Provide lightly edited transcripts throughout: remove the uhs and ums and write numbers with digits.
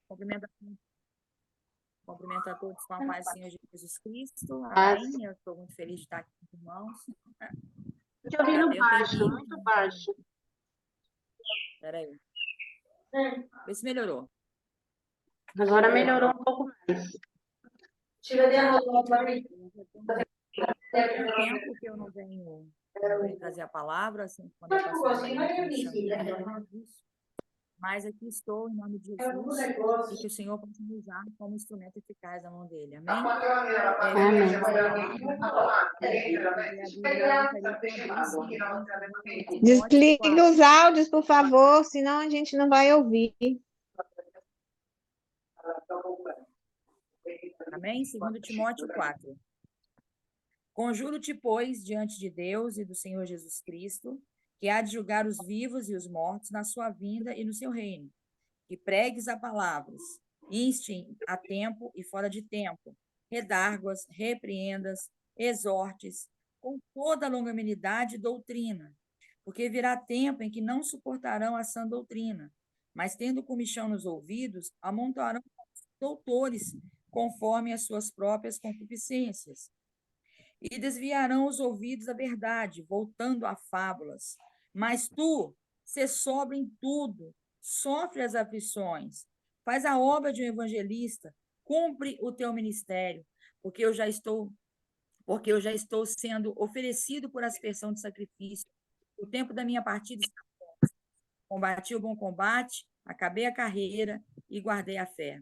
Cumprimento a todos com a paz do Senhor Jesus Cristo. Amém. Eu estou muito feliz de estar aqui com os irmãos. Te ouvindo baixo, muito baixo. Espera aí. Vê se melhorou. Agora melhorou um pouco mais. Tempo que eu não venho trazer a palavra, assim, quando a pastora Maria me chama. Mas aqui estou, em nome de Jesus, e que o Senhor possa me usar como instrumento eficaz na mão dele. Amém? Desliga os áudios, por favor, senão a gente não vai ouvir. Amém? 2 Timóteo 4. Conjuro-te, pois, diante de Deus e do Senhor Jesus Cristo, que há de julgar os vivos e os mortos na sua vinda e no seu reino, que pregues a palavras, inste a tempo e fora de tempo, redarguas, repreendas, exortes, com toda a longanimidade e doutrina, porque virá tempo em que não suportarão a sã doutrina, mas tendo comichão nos ouvidos, amontoarão doutores, conforme as suas próprias concupiscências, e desviarão os ouvidos da verdade, voltando a fábulas. Mas tu, sê sóbrio em tudo, sofre as aflições, faz a obra de um evangelista, cumpre o teu ministério, porque eu já estou sendo oferecido por aspersão de sacrifício. O tempo da minha partida está próximo. Combati o bom combate, acabei a carreira e guardei a fé.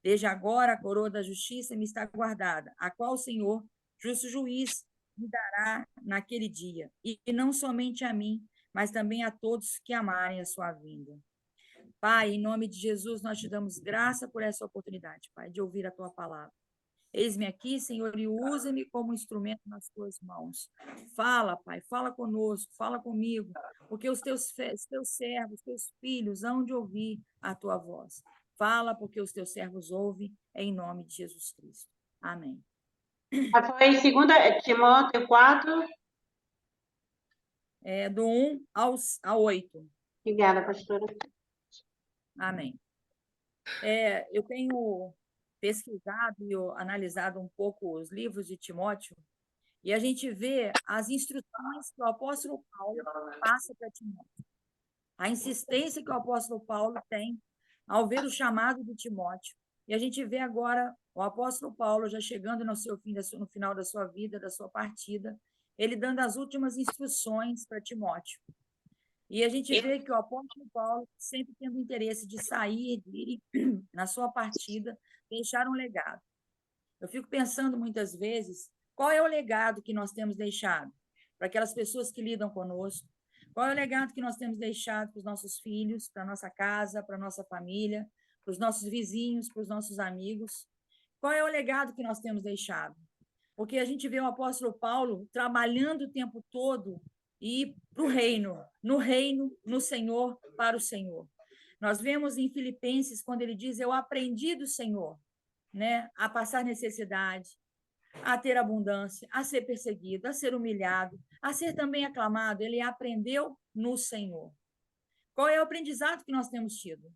Desde agora a coroa da justiça me está guardada, a qual o Senhor, justo juiz, me dará naquele dia, e não somente a mim, mas também a todos que amarem a sua vinda. Pai, em nome de Jesus, nós te damos graça por essa oportunidade, Pai, de ouvir a tua palavra. Eis-me aqui, Senhor, e usa-me como instrumento nas tuas mãos. Fala, Pai, fala conosco, fala comigo, porque os teus servos, os teus filhos hão de ouvir a tua voz. Fala, porque os teus servos ouvem, em nome de Jesus Cristo. Amém. Foi em 2 Timóteo 4. Do 1 ao 8. Obrigada, pastora. Amém. Eu tenho pesquisado e analisado um pouco os livros de Timóteo, e a gente vê as instruções que o apóstolo Paulo passa para Timóteo. A insistência que o apóstolo Paulo tem ao ver o chamado de Timóteo. E a gente vê agora o apóstolo Paulo já chegando no final da sua vida, da sua partida, ele dando as últimas instruções para Timóteo. E a gente vê que o apóstolo Paulo, sempre tendo interesse de sair, de ir na sua partida, deixar um legado. Eu fico pensando muitas vezes, qual é o legado que nós temos deixado para aquelas pessoas que lidam conosco? Qual é o legado que nós temos deixado para os nossos filhos, para a nossa casa, para a nossa família, para os nossos vizinhos, para os nossos amigos? Qual é o legado que nós temos deixado? Porque a gente vê o apóstolo Paulo trabalhando o tempo todo e para o reino, no Senhor, para o Senhor. Nós vemos em Filipenses, quando ele diz, eu aprendi do Senhor, né, a passar necessidade, a ter abundância, a ser perseguido, a ser humilhado, a ser também aclamado. Ele aprendeu no Senhor. Qual é o aprendizado que nós temos tido?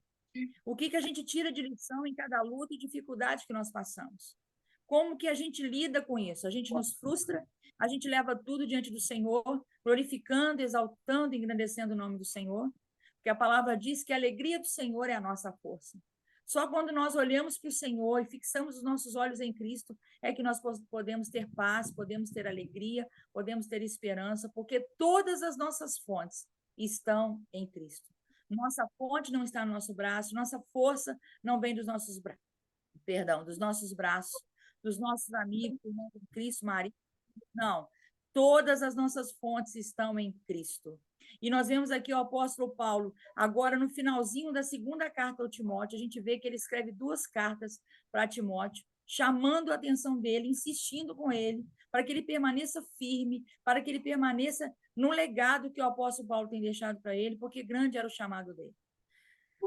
O que a gente tira de lição em cada luta e dificuldade que nós passamos? Como que a gente lida com isso? A gente nos frustra, a gente leva tudo diante do Senhor, glorificando, exaltando, engrandecendo o nome do Senhor, porque a palavra diz que a alegria do Senhor é a nossa força. Só quando nós olhamos para o Senhor e fixamos os nossos olhos em Cristo é que nós podemos ter paz, podemos ter alegria, podemos ter esperança, porque todas as nossas fontes estão em Cristo. Nossa fonte não está no nosso braço, nossa força não vem dos nossos braços, dos nossos braços, dos nossos amigos, do Cristo, Maria. Não, todas as nossas fontes estão em Cristo. E nós vemos aqui o apóstolo Paulo, agora no finalzinho da segunda carta ao Timóteo, a gente vê que ele escreve 2 cartas para Timóteo, chamando a atenção dele, insistindo com ele, para que ele permaneça firme, para que ele permaneça no legado que o apóstolo Paulo tem deixado para ele, porque grande era o chamado dele.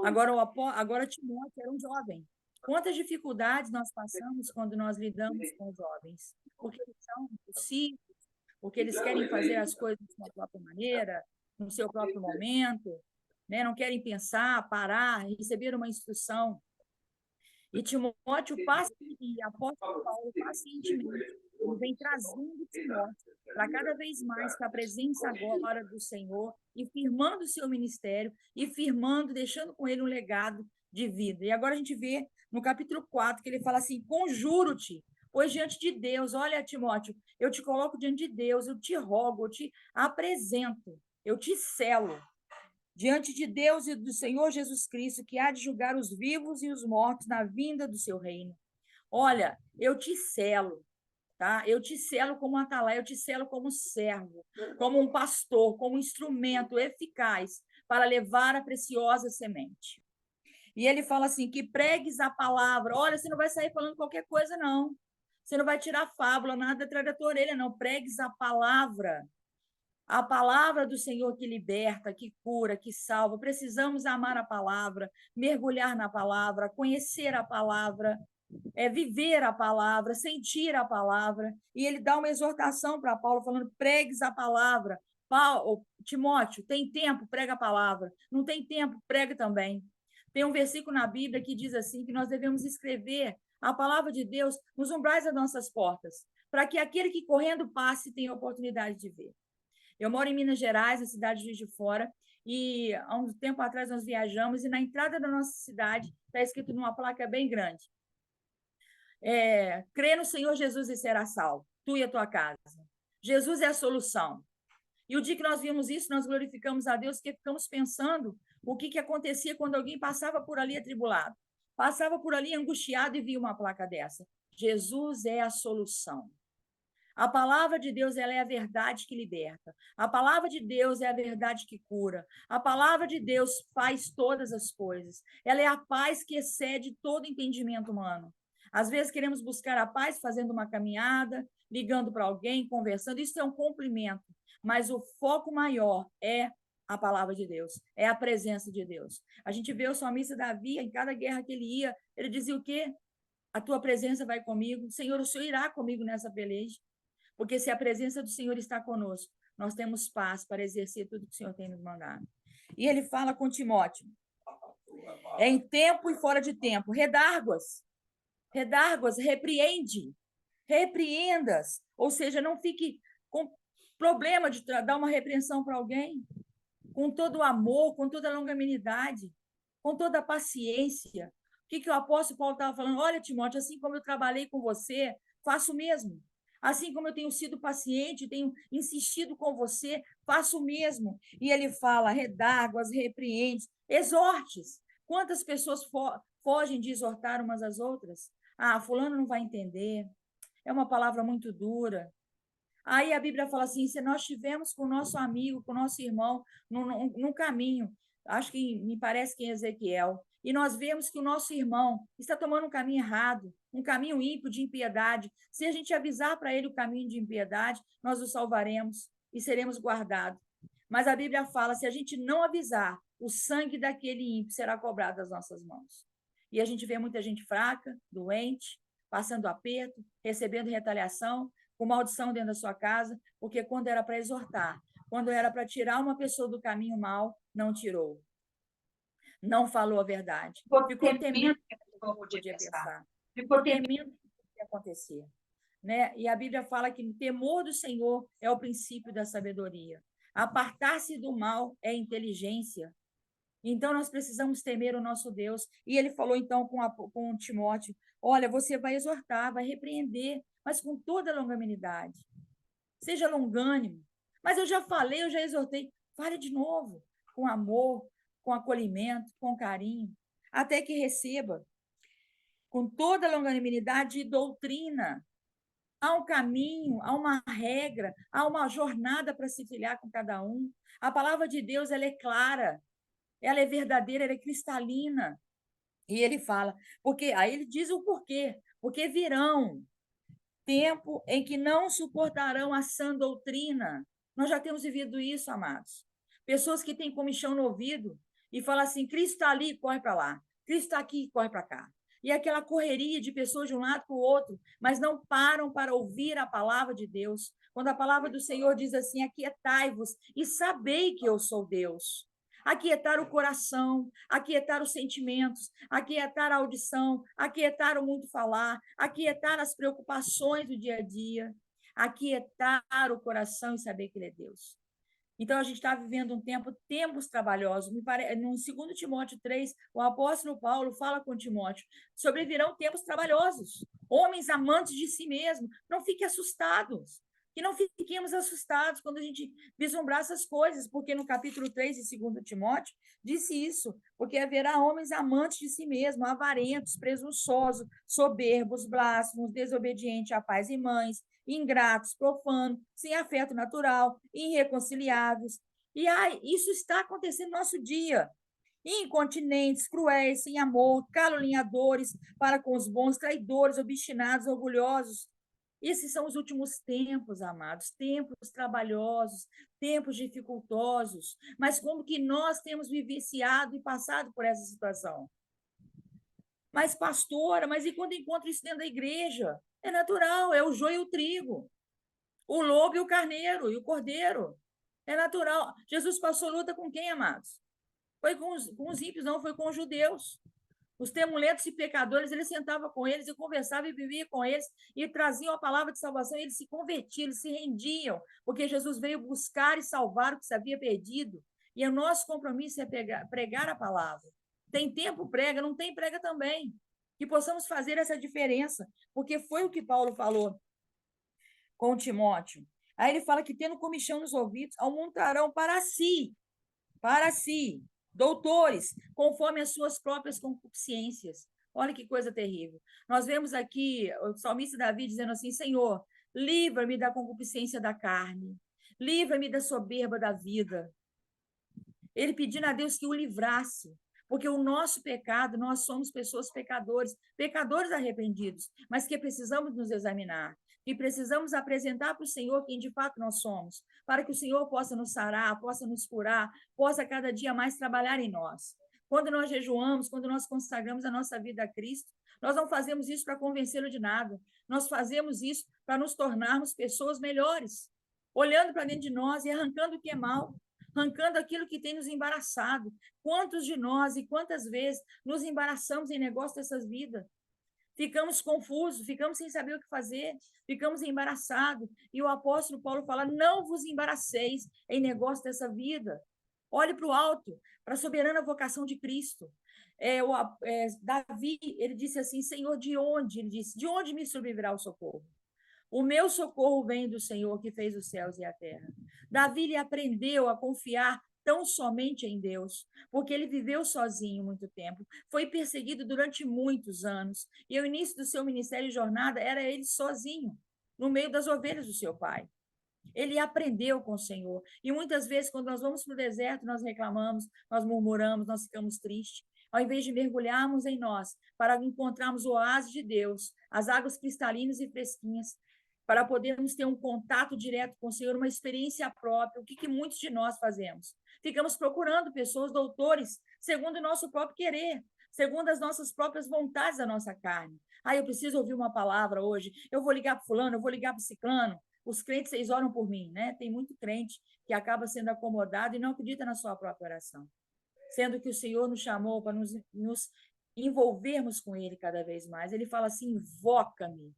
Agora Timóteo era um jovem. Quantas dificuldades nós passamos quando nós lidamos com os jovens? Porque eles são impossíveis, porque eles querem fazer as coisas de sua própria maneira, no seu próprio momento, né? Não querem pensar, parar, receber uma instrução. E Timóteo, e apóstolo Paulo, pacientemente, ele vem trazendo Timóteo para cada vez mais para a presença agora do Senhor e firmando o seu ministério e firmando, deixando com ele um legado de vida. E agora a gente vê no capítulo 4 que ele fala assim: conjuro-te, pois diante de Deus, olha, Timóteo, eu te coloco diante de Deus, eu te rogo, eu te apresento, eu te selo diante de Deus e do Senhor Jesus Cristo, que há de julgar os vivos e os mortos na vinda do seu reino. Olha, eu te selo, tá? Eu te selo como atalaia, eu te selo como servo, como um pastor, como um instrumento eficaz para levar a preciosa semente. E ele fala assim, que pregues a palavra. Olha, você não vai sair falando qualquer coisa, não. Você não vai tirar fábula, nada atrás da tua orelha, não. Pregues a palavra. A palavra do Senhor que liberta, que cura, que salva. Precisamos amar a palavra, mergulhar na palavra, conhecer a palavra, viver a palavra, sentir a palavra. E ele dá uma exortação para Paulo, falando: pregues a palavra. Paulo, Timóteo, tem tempo, prega a palavra. Não tem tempo, prega também. Tem um versículo na Bíblia que diz assim, que nós devemos escrever a palavra de Deus nos umbrais das nossas portas, para que aquele que correndo passe tenha oportunidade de ver. Eu moro em Minas Gerais, na cidade de Juiz de Fora, e há um tempo atrás nós viajamos, e na entrada da nossa cidade está escrito numa placa bem grande: crê no Senhor Jesus e será salvo, tu e a tua casa. Jesus é a solução. E o dia que nós vimos isso, nós glorificamos a Deus, porque ficamos pensando o que acontecia quando alguém passava por ali atribulado, passava por ali angustiado e via uma placa dessa. Jesus é a solução. A palavra de Deus, ela é a verdade que liberta. A palavra de Deus é a verdade que cura. A palavra de Deus faz todas as coisas. Ela é a paz que excede todo entendimento humano. Às vezes queremos buscar a paz fazendo uma caminhada, ligando para alguém, conversando. Isso é um cumprimento. Mas o foco maior é a palavra de Deus, é a presença de Deus. A gente vê o salmista Davi, em cada guerra que ele ia, ele dizia o quê? A tua presença vai comigo. Senhor, o Senhor irá comigo nessa peleja. Porque se a presença do Senhor está conosco, nós temos paz para exercer tudo que o Senhor tem nos mandado. E ele fala com Timóteo: em tempo e fora de tempo, redarguas, repreendas, ou seja, não fique com problema de dar uma repreensão para alguém, com todo o amor, com toda a longanimidade, com toda a paciência. O que o apóstolo Paulo estava falando? Olha, Timóteo, assim como eu trabalhei com você, faço o mesmo. Assim como eu tenho sido paciente, tenho insistido com você, faço o mesmo. E ele fala: redarguas, repreende, exortes. Quantas pessoas fogem de exortar umas às outras? Ah, fulano não vai entender, é uma palavra muito dura. Aí a Bíblia fala assim: se nós estivermos com o nosso amigo, com o nosso irmão, num caminho, acho que me parece que em Ezequiel, e nós vemos que o nosso irmão está tomando um caminho errado, um caminho ímpio de impiedade, se a gente avisar para ele o caminho de impiedade, nós o salvaremos e seremos guardados. Mas a Bíblia fala: se a gente não avisar, o sangue daquele ímpio será cobrado das nossas mãos. E a gente vê muita gente fraca, doente, passando aperto, recebendo retaliação, com maldição dentro da sua casa, porque quando era para exortar, quando era para tirar uma pessoa do caminho mal, não tirou. Não falou a verdade. Ficou temendo que a pessoa podia pensar. Ficou temendo o que podia acontecer. Né? E a Bíblia fala que o temor do Senhor é o princípio da sabedoria. Apartar-se do mal é inteligência. Então, nós precisamos temer o nosso Deus. E ele falou, então, com Timóteo: olha, você vai exortar, vai repreender, mas com toda a longanimidade. Seja longânimo. Mas eu já falei, eu já exortei. Fale de novo, com amor, com acolhimento, com carinho, até que receba. Com toda a longanimidade e doutrina. Há um caminho, há uma regra, há uma jornada para se filiar com cada um. A palavra de Deus, ela é clara, ela é verdadeira, ela é cristalina. E ele fala, porque aí ele diz o porquê, porque virão tempo em que não suportarão a sã doutrina. Nós já temos vivido isso, amados. Pessoas que têm comichão no ouvido e falam assim: Cristo está ali, corre para lá. Cristo está aqui, corre para cá. E aquela correria de pessoas de um lado para o outro, mas não param para ouvir a palavra de Deus. Quando a palavra do Senhor diz assim: aquietai-vos e sabei que eu sou Deus. aquietar o coração, aquietar os sentimentos, aquietar a audição, aquietar o muito falar, aquietar as preocupações do dia a dia, aquietar o coração e saber que Ele é Deus. Então, a gente está vivendo tempos trabalhosos. No 2 Timóteo 3, o apóstolo Paulo fala com Timóteo, sobrevirão tempos trabalhosos, homens amantes de si mesmo. Não fiquem assustados, que não fiquemos assustados quando a gente vislumbrar essas coisas, porque no capítulo 3 de 2 Timóteo disse isso, porque haverá homens amantes de si mesmo, avarentos, presunçosos, soberbos, blasfemos, desobedientes a pais e mães, ingratos, profanos, sem afeto natural, irreconciliáveis. E isso está acontecendo no nosso dia. Incontinentes, cruéis, sem amor, caluniadores para com os bons, traidores, obstinados, orgulhosos. Esses são os últimos tempos, amados, tempos trabalhosos, tempos dificultosos. Mas como que nós temos vivenciado e passado por essa situação? Mas, pastora, mas e quando encontro isso dentro da igreja? É natural, é o joio e o trigo, o lobo e o carneiro e o cordeiro. É natural. Jesus passou luta com quem, amados? Foi com os ímpios, não, foi com os judeus. Os temulentos e pecadores, ele sentava com eles e conversava e vivia com eles e traziam a palavra de salvação, e eles se convertiam, eles se rendiam, porque Jesus veio buscar e salvar o que se havia perdido. E o nosso compromisso é pregar a palavra. Tem tempo, prega, não tem, prega também. Que possamos fazer essa diferença, porque foi o que Paulo falou com Timóteo. Aí ele fala que, tendo comichão nos ouvidos, aumentarão para si, doutores, conforme as suas próprias concupiscências. Olha que coisa terrível. Nós vemos aqui o salmista Davi dizendo assim: Senhor, livra-me da concupiscência da carne, livra-me da soberba da vida. Ele pedindo a Deus que o livrasse, porque o nosso pecado, nós somos pessoas pecadores arrependidos, mas que precisamos nos examinar, e precisamos apresentar para o Senhor quem de fato nós somos, para que o Senhor possa nos sarar, possa nos curar, possa cada dia mais trabalhar em nós. Quando nós jejuamos, quando nós consagramos a nossa vida a Cristo, nós não fazemos isso para convencê-lo de nada, nós fazemos isso para nos tornarmos pessoas melhores, olhando para dentro de nós e arrancando o que é mal, arrancando aquilo que tem nos embaraçado. Quantos de nós e quantas vezes nos embaraçamos em negócio dessas vidas? Ficamos confusos, ficamos sem saber o que fazer, ficamos embaraçados. E o apóstolo Paulo fala: não vos embaraceis em negócio dessa vida. Olhe para o alto, para a soberana vocação de Cristo. Davi, ele disse assim: Senhor, de onde? Ele disse: de onde me sobrevirá o socorro? O meu socorro vem do Senhor que fez os céus e a terra. Davi ele aprendeu a confiar tão somente em Deus, porque ele viveu sozinho muito tempo, foi perseguido durante muitos anos, e o início do seu ministério e jornada era ele sozinho, no meio das ovelhas do seu pai. Ele aprendeu com o Senhor, e muitas vezes, quando nós vamos para o deserto, nós reclamamos, nós murmuramos, nós ficamos tristes, ao invés de mergulharmos em nós, para encontrarmos o oásis de Deus, as águas cristalinas e fresquinhas, para podermos ter um contato direto com o Senhor, uma experiência própria. O que muitos de nós fazemos? Ficamos procurando pessoas, doutores, segundo o nosso próprio querer, segundo as nossas próprias vontades da nossa carne. Eu preciso ouvir uma palavra hoje, eu vou ligar para fulano, eu vou ligar para ciclano. Os crentes, vocês oram por mim, né? Tem muito crente que acaba sendo acomodado e não acredita na sua própria oração, sendo que o Senhor nos chamou para nos envolvermos com Ele cada vez mais. Ele fala assim: invoca-me,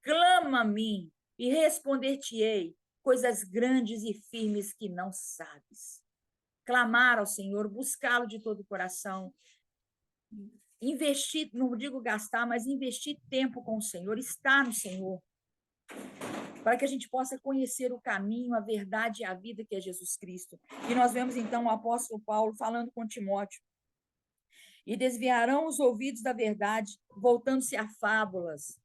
clama a mim e responder-te-ei coisas grandes e firmes que não sabes. Clamar ao Senhor, buscá-lo de todo o coração, investir, não digo gastar, mas investir tempo com o Senhor, estar no Senhor, para que a gente possa conhecer o caminho, a verdade e a vida que é Jesus Cristo. E nós vemos então o apóstolo Paulo falando com Timóteo: e desviarão os ouvidos da verdade, voltando-se a fábulas,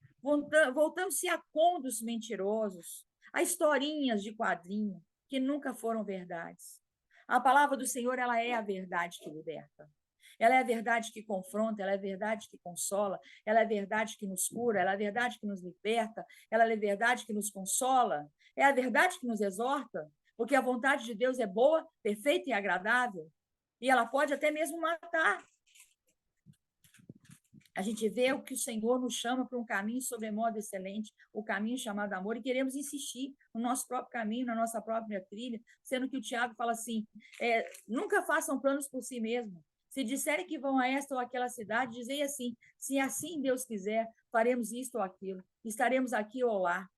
voltando-se a contos mentirosos, a historinhas de quadrinho que nunca foram verdades. A palavra do Senhor, ela é a verdade que liberta. Ela é a verdade que confronta, ela é a verdade que consola, ela é a verdade que nos cura, ela é a verdade que nos liberta, ela é a verdade que nos consola, é a verdade que nos exorta, porque a vontade de Deus é boa, perfeita e agradável, e ela pode até mesmo matar. A gente vê o que o Senhor nos chama para um caminho sobremodo excelente, o caminho chamado amor, e queremos insistir no nosso próprio caminho, na nossa própria trilha, sendo que o Tiago fala assim, nunca façam planos por si mesmo. Se disserem que vão a esta ou aquela cidade, dizei assim, se assim Deus quiser, faremos isto ou aquilo, estaremos aqui ou lá.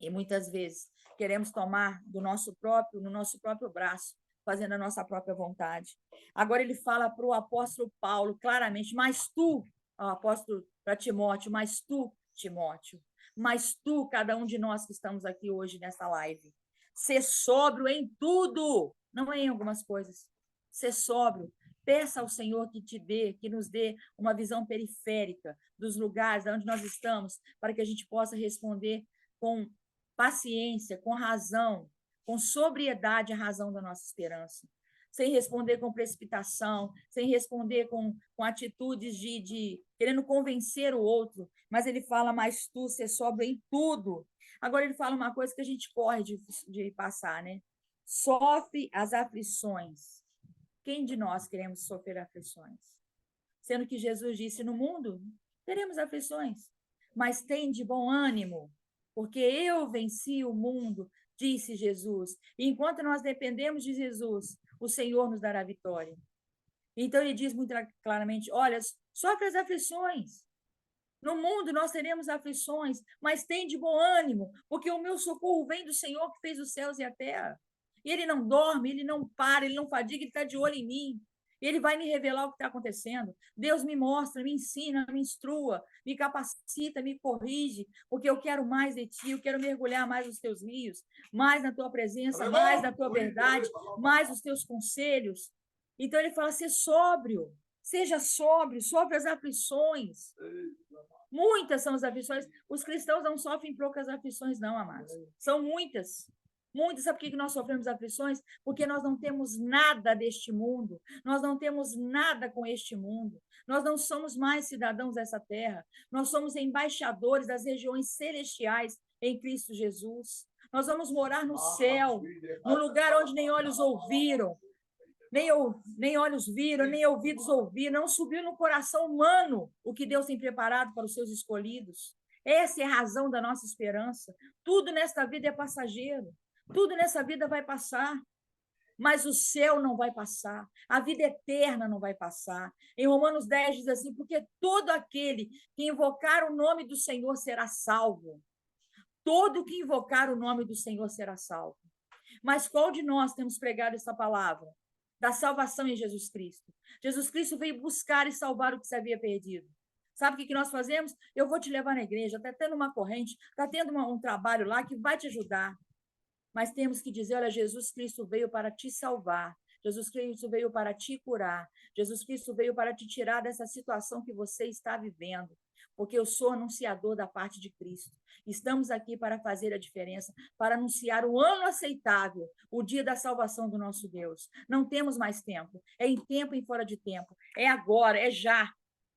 E muitas vezes queremos tomar no nosso próprio braço, fazendo a nossa própria vontade. Agora ele fala para o apóstolo Paulo claramente, mas tu, o apóstolo para Timóteo, mas tu, Timóteo, mas tu, cada um de nós que estamos aqui hoje nessa live, ser sóbrio em tudo, não é em algumas coisas, ser sóbrio. Peça ao Senhor que nos dê uma visão periférica dos lugares onde nós estamos, para que a gente possa responder com paciência, com razão, com sobriedade a razão da nossa esperança, sem responder com precipitação, sem responder com atitudes de querendo convencer o outro, mas ele fala, mas tu ser sóbrio em tudo. Agora ele fala uma coisa que a gente corre de passar, né? Sofre as aflições. Quem de nós queremos sofrer aflições? Sendo que Jesus disse, no mundo teremos aflições, mas tem de bom ânimo, porque eu venci o mundo, disse Jesus. E enquanto nós dependemos de Jesus, o Senhor nos dará vitória. Então ele diz muito claramente, olha, sofre as aflições. No mundo nós teremos aflições, mas tem de bom ânimo, porque o meu socorro vem do Senhor que fez os céus e a terra. E ele não dorme, ele não para, ele não fadiga, ele está de olho em mim. Ele vai me revelar o que está acontecendo. Deus me mostra, me ensina, me instrua, me capacita, me corrige, porque eu quero mais de ti, eu quero mergulhar mais nos teus rios, mais na tua presença, mais na tua verdade, mais nos teus conselhos. Então ele fala, ser sóbrio, seja sóbrio, sofre as aflições. Muitas são as aflições. Os cristãos não sofrem poucas aflições, não, amados. São muitas. Muitas. Sabe por que nós sofremos aflições? Porque nós não temos nada deste mundo. Nós não temos nada com este mundo. Nós não somos mais cidadãos dessa terra. Nós somos embaixadores das regiões celestiais em Cristo Jesus. Nós vamos morar no céu, no lugar onde nem olhos ouviram, nem olhos viram, nem ouvidos ouviram, não subiu no coração humano o que Deus tem preparado para os seus escolhidos. Essa é a razão da nossa esperança. Tudo nesta vida é passageiro, tudo nessa vida vai passar, mas o céu não vai passar, a vida eterna não vai passar. Em Romanos 10 diz assim, porque todo aquele que invocar o nome do Senhor será salvo. Todo que invocar o nome do Senhor será salvo. Mas qual de nós temos pregado essa palavra? Da salvação em Jesus Cristo. Jesus Cristo veio buscar e salvar o que se havia perdido. Sabe o que nós fazemos? Eu vou te levar na igreja, está tendo uma corrente, está tendo um trabalho lá que vai te ajudar. Mas temos que dizer, olha, Jesus Cristo veio para te salvar. Jesus Cristo veio para te curar. Jesus Cristo veio para te tirar dessa situação que você está vivendo. Porque eu sou anunciador da parte de Cristo. Estamos aqui para fazer a diferença, para anunciar o ano aceitável, o dia da salvação do nosso Deus. Não temos mais tempo. É em tempo e fora de tempo. É agora, é já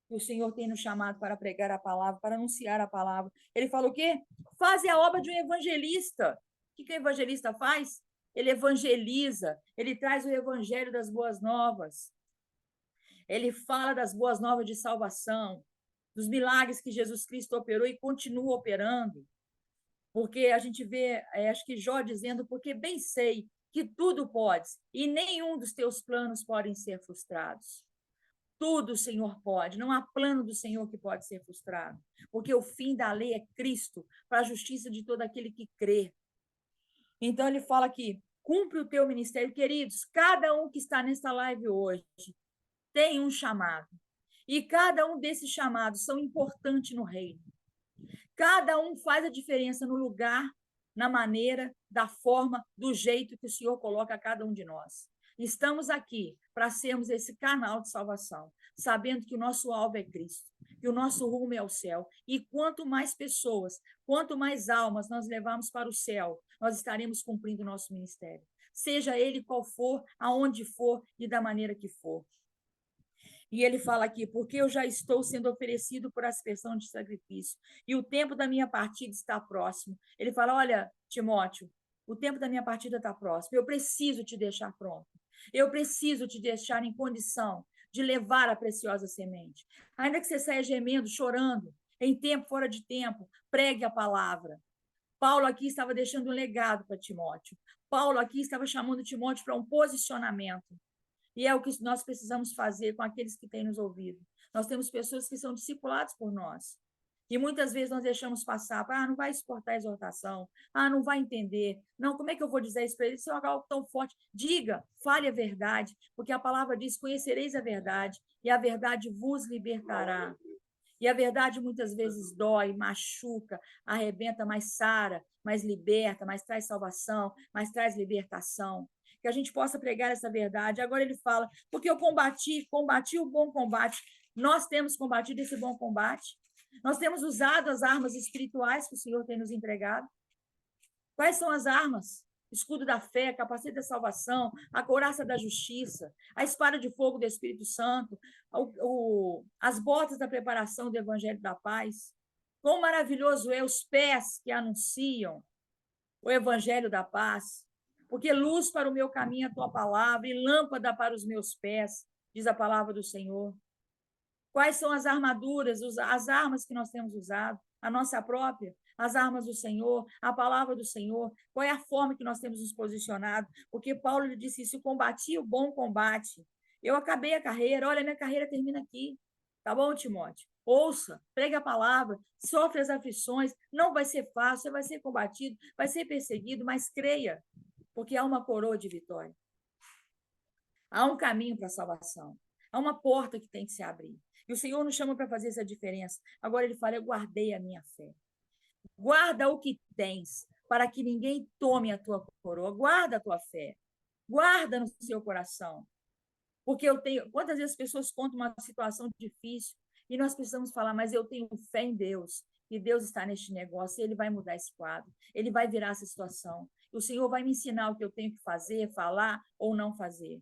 que o Senhor tem nos chamado para pregar a palavra, para anunciar a palavra. Ele falou o quê? Faze a obra de um evangelista. O que o evangelista faz? Ele evangeliza, ele traz o evangelho das boas novas. Ele fala das boas novas de salvação, dos milagres que Jesus Cristo operou e continua operando. Porque a gente vê, acho que Jó dizendo, porque bem sei que tudo podes e nenhum dos teus planos podem ser frustrados. Tudo o Senhor pode, não há plano do Senhor que pode ser frustrado, porque o fim da lei é Cristo, para a justiça de todo aquele que crê. Então ele fala aqui, cumpre o teu ministério, queridos, cada um que está nesta live hoje tem um chamado, e cada um desses chamados são importantes no reino. Cada um faz a diferença no lugar, na maneira, da forma, do jeito que o Senhor coloca a cada um de nós. Estamos aqui para sermos esse canal de salvação, sabendo que o nosso alvo é Cristo, que o nosso rumo é o céu. E quanto mais pessoas, quanto mais almas nós levarmos para o céu, nós estaremos cumprindo o nosso ministério. Seja ele qual for, aonde for e da maneira que for. E ele fala aqui, porque eu já estou sendo oferecido por aspersão de sacrifício, e o tempo da minha partida está próximo. Ele fala, olha, Timóteo, o tempo da minha partida está próximo, eu preciso te deixar pronto, eu preciso te deixar em condição de levar a preciosa semente. Ainda que você saia gemendo, chorando, em tempo, fora de tempo, pregue a palavra. Paulo aqui estava deixando um legado para Timóteo. Paulo aqui estava chamando Timóteo para um posicionamento. E é o que nós precisamos fazer com aqueles que têm nos ouvido. Nós temos pessoas que são discipuladas por nós. E muitas vezes nós deixamos passar, não vai suportar a exortação, não vai entender, não, como é que eu vou dizer isso para ele? Isso é algo tão forte. Diga, fale a verdade, porque a palavra diz, conhecereis a verdade, e a verdade vos libertará. E a verdade muitas vezes dói, machuca, arrebenta, mas sara, mas liberta, mas traz salvação, mas traz libertação. Que a gente possa pregar essa verdade. Agora ele fala, porque eu combati o bom combate. Nós temos combatido esse bom combate. Nós temos usado as armas espirituais que o Senhor tem nos entregado. Quais são as armas? Escudo da fé, capacete da salvação, a couraça da justiça, a espada de fogo do Espírito Santo, as botas da preparação do Evangelho da Paz. Quão maravilhoso é os pés que anunciam o Evangelho da Paz, porque luz para o meu caminho é a tua palavra e lâmpada para os meus pés, diz a palavra do Senhor. Quais são as armaduras, as armas que nós temos usado? A nossa própria, as armas do Senhor, a palavra do Senhor. Qual é a forma que nós temos nos posicionado? Porque Paulo lhe disse isso, combati o bom combate. Eu acabei a carreira, olha, minha carreira termina aqui. Tá bom, Timóteo? Ouça, pregue a palavra, sofre as aflições, não vai ser fácil, você vai ser combatido, vai ser perseguido, mas creia, porque há uma coroa de vitória. Há um caminho para a salvação. Há uma porta que tem que se abrir. E o Senhor nos chama para fazer essa diferença. Agora ele fala, eu guardei a minha fé. Guarda o que tens, para que ninguém tome a tua coroa. Guarda a tua fé. Guarda no seu coração. Porque eu tenho... Quantas vezes as pessoas contam uma situação difícil e nós precisamos falar, mas eu tenho fé em Deus, que Deus está neste negócio e Ele vai mudar esse quadro. Ele vai virar essa situação. O Senhor vai me ensinar o que eu tenho que fazer, falar ou não fazer.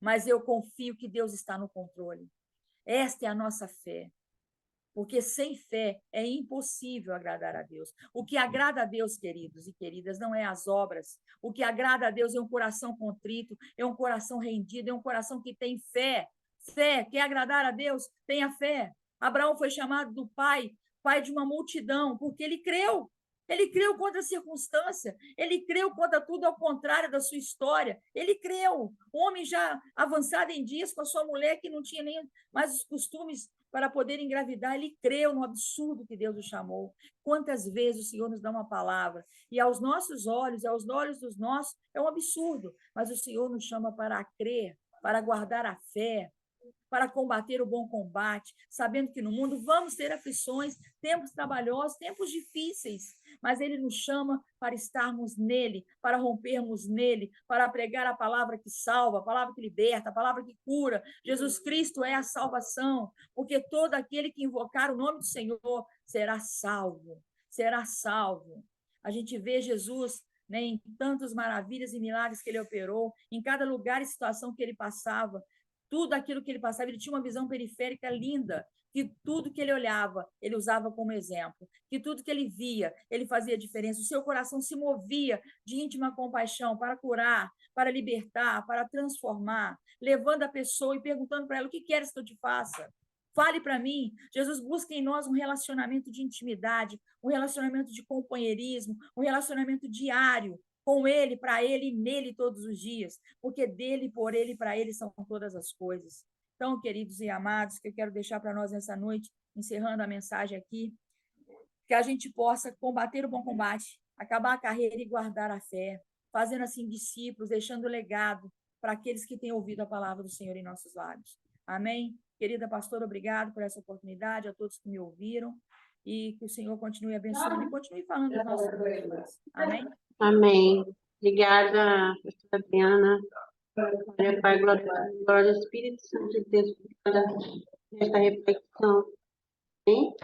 Mas eu confio que Deus está no controle. Esta é a nossa fé. Porque sem fé é impossível agradar a Deus. O que agrada a Deus, queridos e queridas, não é as obras. O que agrada a Deus é um coração contrito, é um coração rendido, é um coração que tem fé. Fé, quer agradar a Deus? Tenha fé. Abraão foi chamado do pai de uma multidão, porque ele creu. Ele creu contra a circunstância, ele creu contra tudo ao contrário da sua história. Ele creu. Um homem já avançado em dias com a sua mulher, que não tinha nem mais os costumes para poder engravidar, ele creu no absurdo que Deus o chamou. Quantas vezes o Senhor nos dá uma palavra, e aos nossos olhos, aos olhos dos nossos, é um absurdo, mas o Senhor nos chama para crer, para guardar a fé, para combater o bom combate, sabendo que no mundo vamos ter aflições, tempos trabalhosos, tempos difíceis, mas Ele nos chama para estarmos nele, para rompermos nele, para pregar a palavra que salva, a palavra que liberta, a palavra que cura. Jesus Cristo é a salvação, porque todo aquele que invocar o nome do Senhor será salvo, será salvo. A gente vê Jesus, né, em tantas maravilhas e milagres que Ele operou, em cada lugar e situação que Ele passava, tudo aquilo que ele passava, ele tinha uma visão periférica linda, que tudo que ele olhava, ele usava como exemplo, que tudo que ele via, ele fazia diferença, o seu coração se movia de íntima compaixão para curar, para libertar, para transformar, levando a pessoa e perguntando para ela, o que queres que eu te faça? Fale para mim. Jesus busca em nós um relacionamento de intimidade, um relacionamento de companheirismo, um relacionamento diário, com Ele, para Ele e nele todos os dias, porque dele, por Ele e para Ele são todas as coisas. Então, queridos e amados, que eu quero deixar para nós nessa noite, encerrando a mensagem aqui, que a gente possa combater o bom combate, acabar a carreira e guardar a fé, fazendo assim discípulos, deixando legado para aqueles que têm ouvido a palavra do Senhor em nossos lábios. Amém? Querida pastora, obrigado por essa oportunidade, a todos que me ouviram, e que o Senhor continue abençoando e continue falando dos nossos corações. Amém? Amém. Obrigada, pastora Adriana. Glória, Pai, glória ao Espírito Santo de Deus, por toda esta reflexão. Amém?